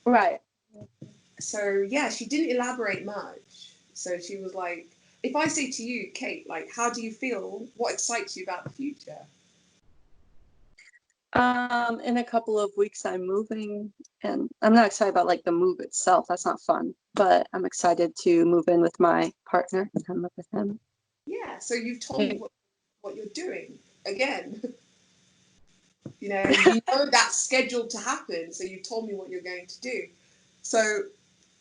Right. So yeah, she didn't elaborate much. So she was like, if I say to you, Kate, like, how do you feel? What excites you about the future? In a couple of weeks I'm moving, and I'm not excited about like the move itself. That's not fun. But I'm excited to move in with my partner and live with him. Yeah. So you've told me what you're doing again. You know that's scheduled to happen. So you've told me what you're going to do. So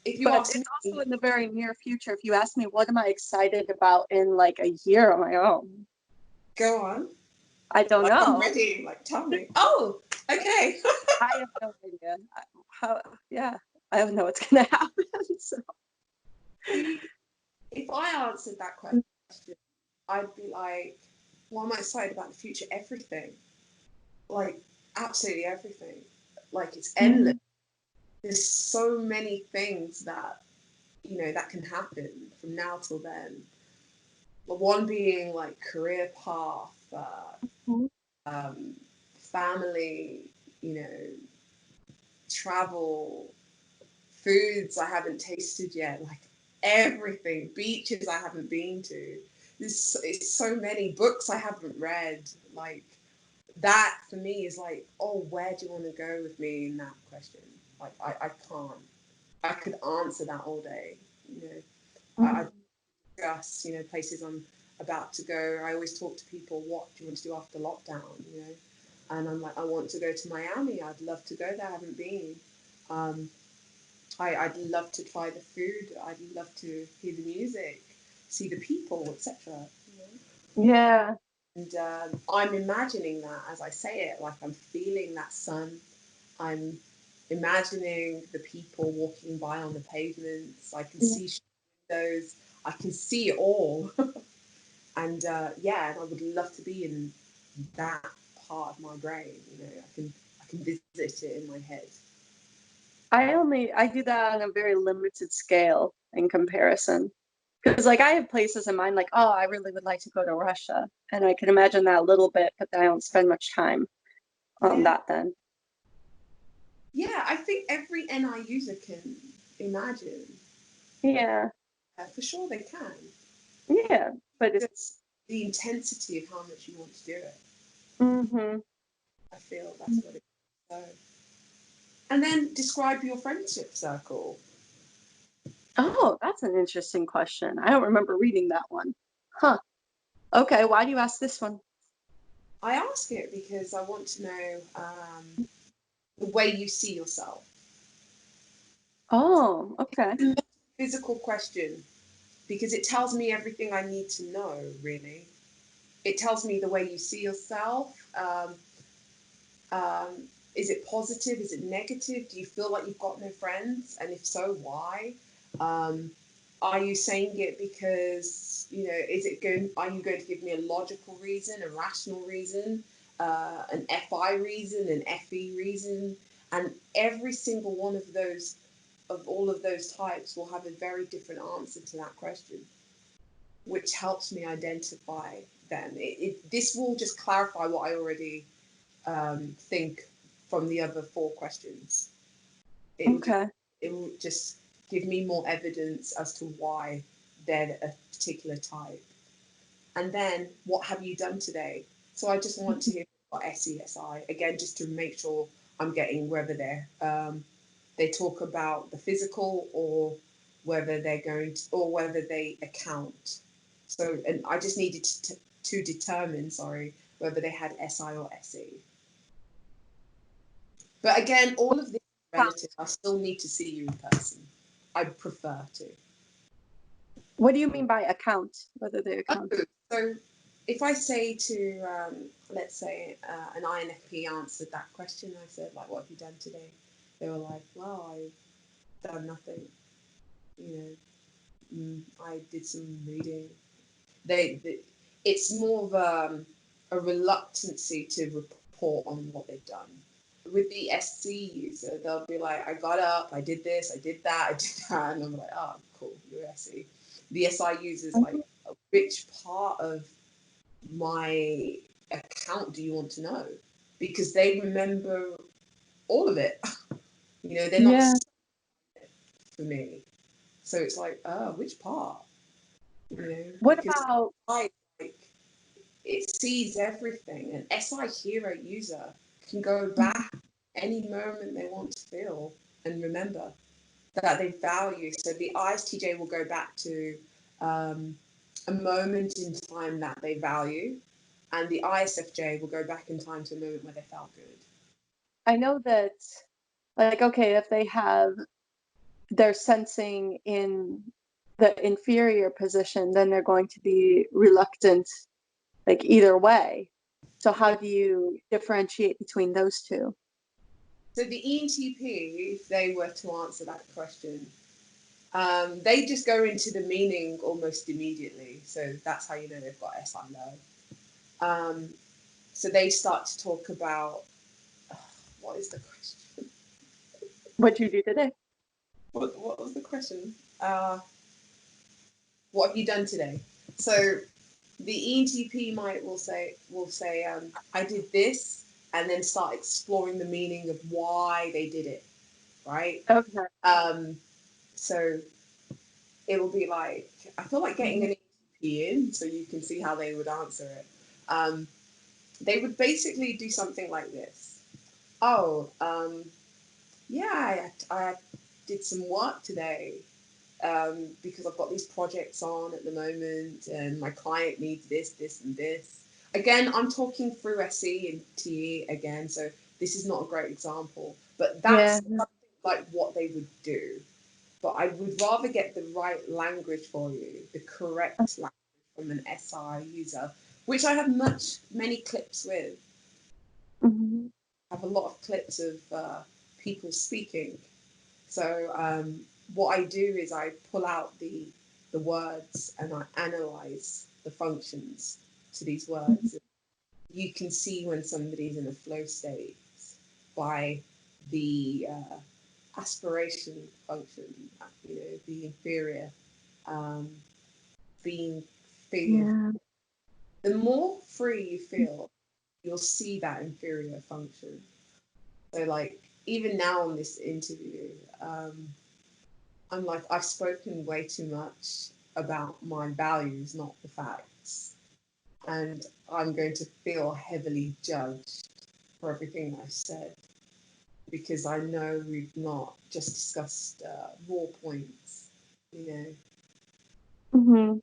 if you But ask it's me, also in the very near future. If you ask me what am I excited about in like a year, I'm like, oh, go on. I don't Like I'm know. ready. Like tell me. Oh, okay. I have no idea. How? Yeah, I don't know what's gonna happen. So. See, if I answered that question, I'd be like, what am I excited about in the future? Everything. Like, absolutely everything. Like, it's endless. Mhm. There's so many things that, that can happen from now till then. But one being like career path, Mhm. family, you know, travel, foods I haven't tasted yet, like everything, beaches I haven't been to. It's so many books I haven't read. Like that for me is like, oh, where do you want to go with me in that question? Like I can't. I could answer that all day. You know, I Mhm. discuss, places I'm about to go. I always talk to people, what do you want to do after lockdown? And I'm like, I want to go to Miami. I'd love to go there. I haven't been. Um, I'd love to try the food. I'd love to hear the music, see the people, etc. Yeah. And I'm imagining that as I say it, like I'm feeling that sun. I'm imagining the people walking by on the pavements. I can see windows. I can see it all. And and I would love to be in that part of my brain. I can visit it in my head. I do that on a very limited scale in comparison. Because like I have places in mind, like, oh, I really would like to go to Russia. And I can imagine that a little bit, but I don't spend much time on Yeah, that then. yeah. I think every NI user can imagine. Yeah. For sure, they can. Yeah. But Just it's the intensity of how much you want to do it. mm-hmm. I feel that's what it is. So. And then describe your friendship circle. Oh, that's an interesting question. I don't remember reading that one. Huh. Okay, why do you ask this one? I ask it because I want to know the way you see yourself. Oh, okay. It's a physical question because it tells me everything I need to know, really. It tells me the way you see yourself. Is it positive? Is it negative? Do you feel like you've got no friends? And if so, why? Um, are you saying it because is it going? Are you going to give me a logical reason, a rational reason, an FI reason, an FE reason? And every single one of all of those types will have a very different answer to that question, which helps me identify them. This will just clarify what I already think from the other four questions. It will just Okay. it will just give me more evidence as to why they're a particular type. And then what have you done today? So I just want to hear about SESI again, just to make sure I'm getting whether they talk about the physical or whether they're going to, or whether they account. So and I just needed to determine, sorry, whether they had SI or SE. But again, all of this is relative. I still need to see you in person. I prefer to. What do you mean by account? Whether they Oh, account? so if I say to, let's say, an INFP answered that question, I said, like, what have you done today? They were like, well, I've done nothing. I did some reading. They it's more of a reluctancy to report on what they've done. With the SC user, they'll be like, I got up, I did this, I did that, I did that, and I'm like, oh, cool, you're SE. The SI user is like, which part of my account do you want to know? Because they remember all of it. They're not Yeah. for me. So it's like, oh, which part? What Because about I like it sees everything. An SI hero user can go back any moment they want to feel and remember that they value. So the ISTJ will go back to a moment in time that they value, and the ISFJ will go back in time to a moment where they felt good. I know that, like, okay, if they have their sensing in the inferior position, then they're going to be reluctant, like, either way. So how do you differentiate between those two? So the ENTP, if they were to answer that question, they just go into the meaning almost immediately. So that's how you know they've got SI low. So they start to talk about what is the question? What'd you do today? What was the question? What have you done today? So the ENTP will say I did this, and then start exploring the meaning of why they did it, right? Okay. So it will be like, I feel like getting an ENTP in so you can see how they would answer it. They would basically do something like this. Oh, yeah, I did some work today because I've got these projects on at the moment and my client needs this, this, and this. Again, I'm talking through SE and TE again, so this is not a great example, but Yeah. that's like what they would do. But I would rather get the right language for you, the correct language from an SI user, which I have many clips with. Mhm. I have a lot of clips of people speaking. So what I do is I pull out the words and I analyze the functions to these Mhm. words. You can see when somebody's in a flow state by the aspiration function, the inferior um, being feeling. Yeah. The more free you feel, you'll see that inferior function. So, like, even now on this interview, I'm like, I've spoken way too much about my values, not the facts. And I'm going to feel heavily judged for everything I've said because I know we've not just discussed raw points, you know. Mhm.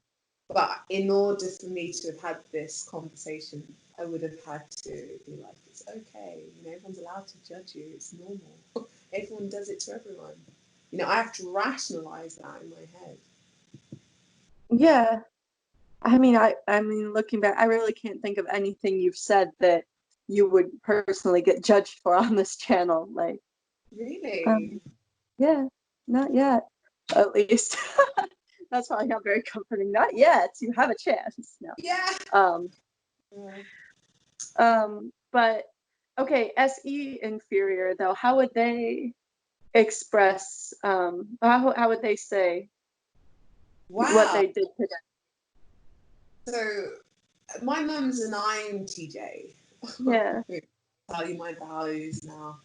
But in order for me to have had this conversation, I would have had to be like, it's okay, everyone's allowed to judge you, it's normal. Everyone does it to everyone. I have to rationalize that in my head. Yeah. I mean, looking back, I really can't think of anything you've said that you would personally get judged for on this channel. Like, Really? um, yeah, not yet, at least. That's probably not very comforting. Not yet. You have a chance. No. Yeah. Um, Yeah. but okay, SE inferior though, how would they express, how would they say what Wow. they did today? So my mum's an INTJ. Yeah. Tell you my values now.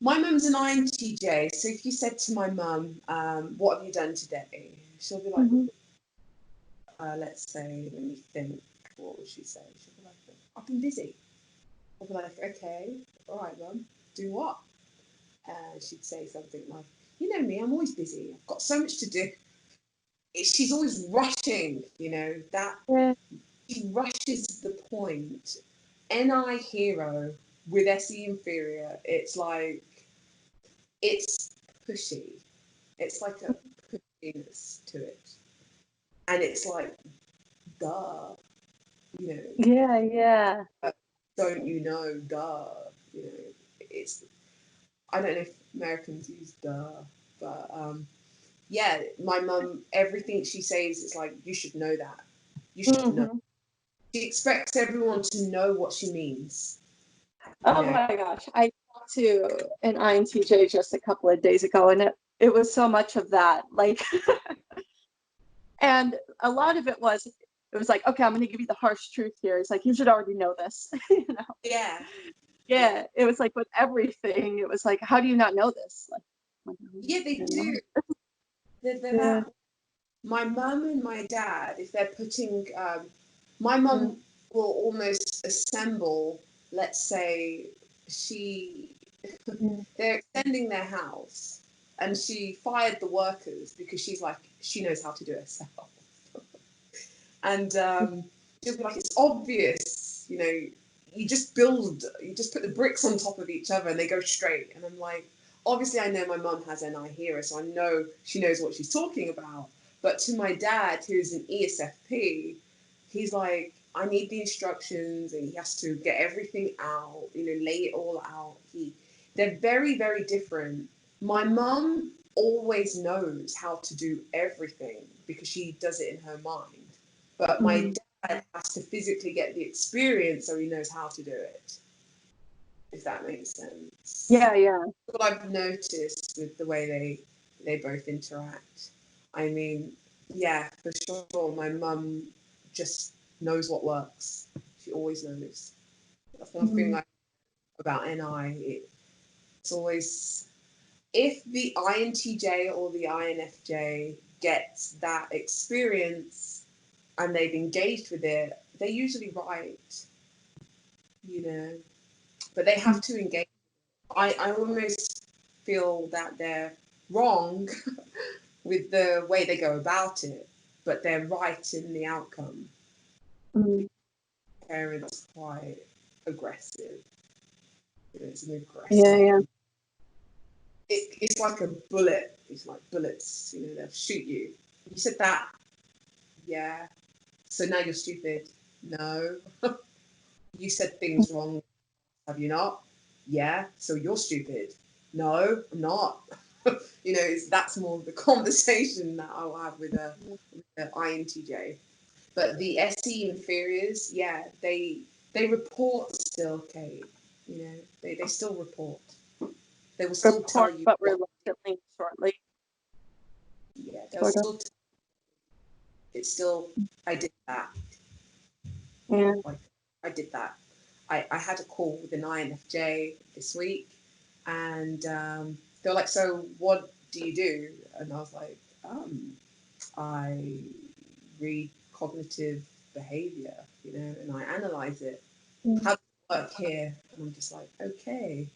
My mum's an INTJ, so if you said to my mum, what have you done today? She'll be like, Hmm. let's say, let me think, what would she say? She'll be like, I've been busy. I'll be like, okay, all right, mum, do what? She'd say something like, you know me, I'm always busy. I've got so much to do. She's always rushing, that Yeah. she rushes the point. NI hero with SE inferior, it's like, it's pushy. It's like a pushiness to it. And it's like, duh, you know, Yeah, yeah. don't you know, duh, it's, I don't know if Americans use duh, but yeah, my mum, everything she says is like, you should know that. You should know. Hmm. She expects everyone to know what she means, you Oh know. my gosh. I talked to an INTJ just a couple of days ago, and it was so much of that. Like, and a lot of it was like, okay, I'm gonna give you the harsh truth here. It's like, you should already know this. You know? Yeah. Yeah. It was like with everything, it was like, how do you not know this? Like, Yeah, they I don't do. know. they're Yeah. that. My mum and my dad, if they're putting, my mum will almost assemble, let's say, she, they're extending their house and she fired the workers because she's like, she knows how to do it herself. And she'll be like, it's obvious, you know, you just put the bricks on top of each other and they go straight. And I'm like, obviously I know my mum has NI hearer, so I know she knows what she's talking about. But to my dad, who's an ESFP, he's like, I need the instructions and he has to get everything out, you know, lay it all out. They're very, very different. My mum always knows how to do everything because she does it in her mind. But my dad has to physically get the experience so he knows how to do it, if that makes sense. Yeah, yeah. What I've noticed with the way they both interact. I mean, yeah, for sure, my mum just knows what works. She always knows. That's one thing I about NI. It's always, if the INTJ or the INFJ gets that experience and they've engaged with it, they're usually right, you know, but they have to engage. I almost feel that they're wrong with the way they go about it, but they're right in the outcome. Parents quite aggressive. It's an aggressive. Yeah. It's like a bullet. It's like bullets. You know, they'll shoot you. You said that. Yeah. So now you're stupid. No. You said things wrong. Have you not? Yeah. So you're stupid. No, I'm not. You know, that's more the conversation that I'll have with a INTJ. But the SE inferiors, yeah, they report still, Kate. You know, they still report. They will still tell you. But reluctantly, shortly. Yeah, they'll still. It's still. I did that. Yeah. Like, I did that. I had a call with an INFJ this week, and they're like, "So what do you do?" And I was like, "I read cognitive behavior, you know, and I analyze it. How does it work here?" And I'm just like, "Okay,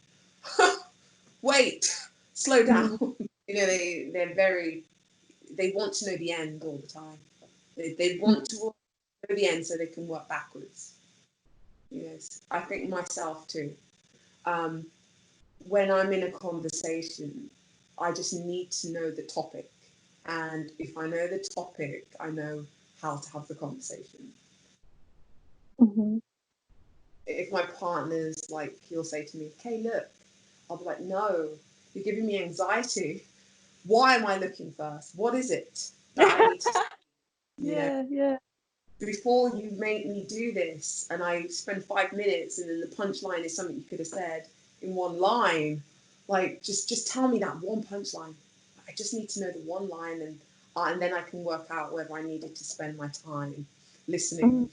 wait, slow down." You know, they want to know the end all the time. They want to know the end so they can work backwards. Yes, I think myself too. When I'm in a conversation, I just need to know the topic. And if I know the topic, I know how to have the conversation. If my partner's like, he'll say to me, "Kay, look," I'll be like, "No, you're giving me anxiety. Why am I looking first? What is it that I need to, you know, Yeah. before you make me do this?" And I spend 5 minutes and then the punchline is something you could have said in one line. Like, just tell me that one punchline. I just need to know the one line, and then I can work out whether I needed to spend my time listening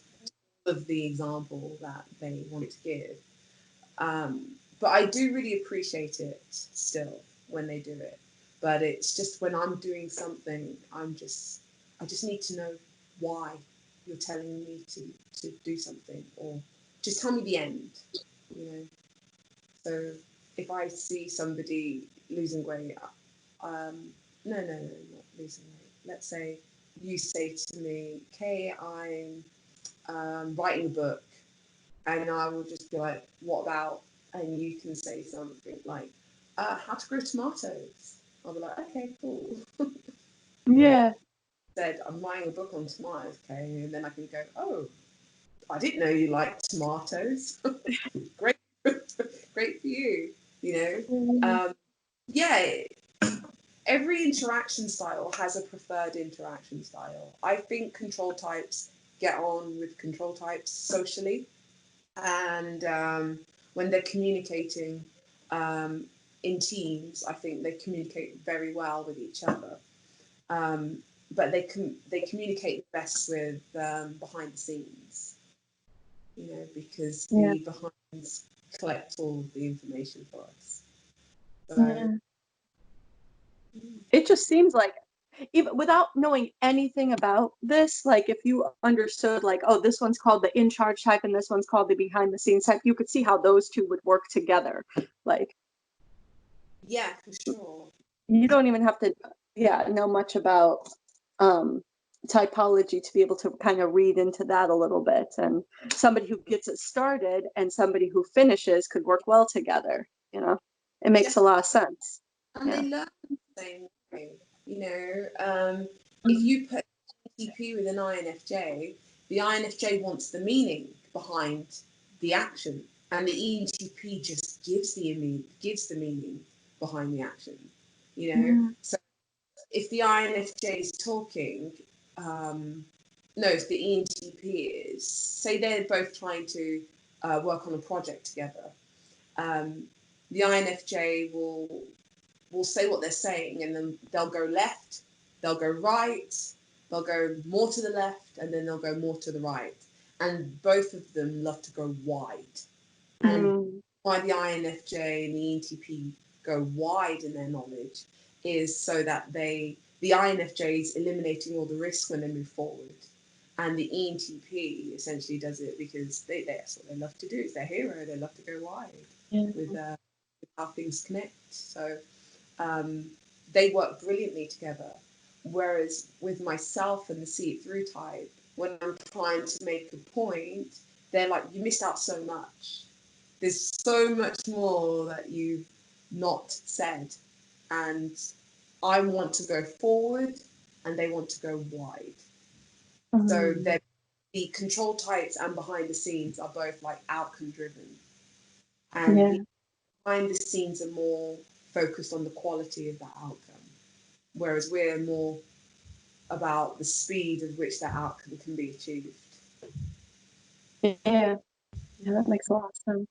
of the example that they want to give. But I do really appreciate it still when they do it. But it's just when I'm doing something, I just need to know why you're telling me to do something, or just tell me the end, you know. So if I see somebody losing weight, no, not losing weight. Let's say you say to me, "Kay, I'm writing a book," and I will just be like, "What about?" And you can say something like, "How to grow tomatoes." I'll be like, "Okay, cool." Yeah. Said, "I'm writing a book on tomatoes," okay, and then I can go, "Oh, I didn't know you liked tomatoes." Great, great for you. You know, yeah. Every interaction style has a preferred interaction style. I think control types get on with control types socially, and when they're communicating in teams, I think they communicate very well with each other. But they communicate best with behind the scenes, you know, because the behinds collect all the information for us. So It just seems like even without knowing anything about this, like if you understood like, oh, this one's called the in charge type and this one's called the behind the scenes type, you could see how those two would work together. Like Yeah, for sure. you don't even have to, yeah, know much about um typology to be able to kind of read into that a little bit. And somebody who gets it started and somebody who finishes could work well together, you know. It Yeah, makes a lot of sense. and Yeah. they learn the same way. You know, if Mhm. you put TP with an INFJ, the INFJ wants the meaning behind the action, and the ENTP just gives the meaning behind the action. You know, Yeah. so if the INFJ is talking, no, if the ENTP is, say they're both trying to work on a project together, um, the INFJ will say what they're saying, and then they'll go left, they'll go right, they'll go more to the left, and then they'll go more to the right. And both of them love to go wide. And Mm. why the INFJ and the ENTP go wide in their knowledge is so that the INFJ is eliminating all the risk when they move forward. And the ENTP essentially does it because that's what they love to do. It's their hero. They love to go wide Yeah. with how things connect. So they work brilliantly together. Whereas with myself and the see it through type, when I'm trying to make a point, they're like, you missed out so much. There's so much more that you've not said. And I want to go forward and they want to go wide. So Mm. they're the control types and behind the scenes are both like outcome driven. And the Yeah. behind the scenes are more focused on the quality of that outcome, whereas we're more about the speed at which that outcome can be achieved. Yeah. Yeah, that makes a lot of sense.